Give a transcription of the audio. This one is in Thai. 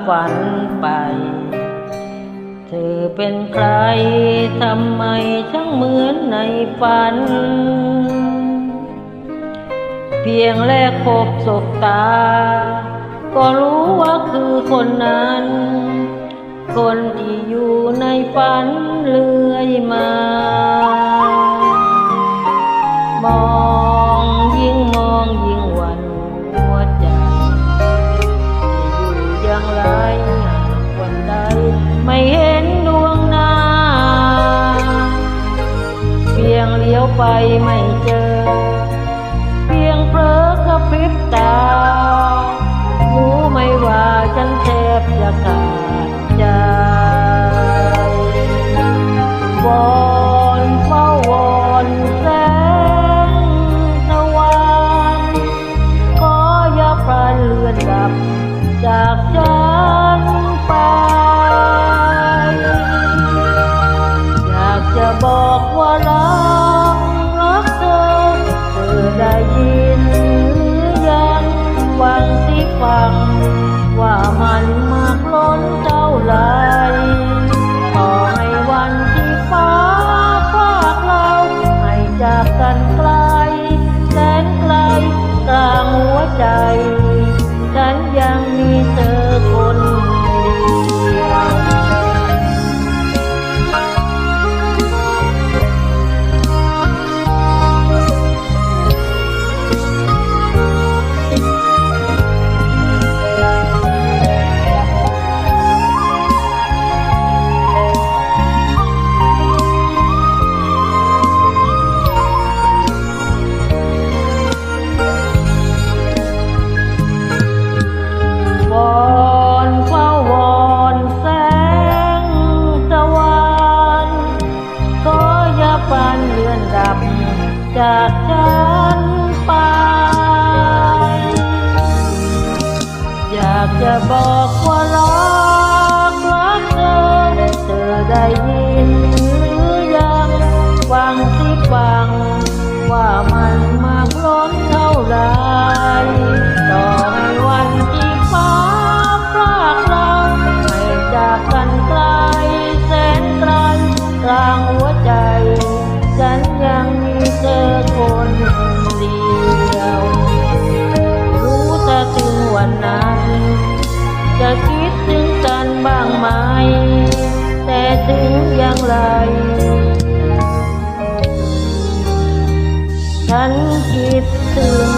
ฝันไปเธอเป็นใครทำไมช่างเหมือนในฝันเพียงแลกพบสบตาก็รู้ว่าคือคนนั้นคนที่อยู่ในฝันเรื่อยมามองยิ่งหวั่นหัวใจจะอยู่อย่างไรหากวันใดไม่เห็นดวงหน้าเพียงเลี้ยวไปไม่เจอเพียงเผลอกระพริบตารู้ไหมว่าฉันแทบจะขาดใจวอนเฝ้าวอนแสงตะวันขออย่าพลันเลือนดับจากฉันไปอยากจะบอกว่ารักเธอได้ยินหรือยังฟังสิฟังว่ามันมากล้นเท่าไรต่อให้วันที่ฟ้าพรากเราให้จากกันไกลแสนไกลกลางหัวใจฉันยังมีเธอคนเดียววอนเฝ้าวอนแสงตะวันก็อย่าปันเลือนดับจากฉันไปอยากจะบอกว่ารักเธอได้ยินหรือยังฟังสิฟังว่ามันมากล้นเท่าไรต่อให้วันที่ฟ้าพรากเราให้จากกันไกลแสนไกลกลางหัวใจฉันยังมีเธอคนเดียวรู้แต่ถึงวันนั้นจะคิดถึงกันบ้างไหมแต่ถึงอย่างไรฉันคิดถึง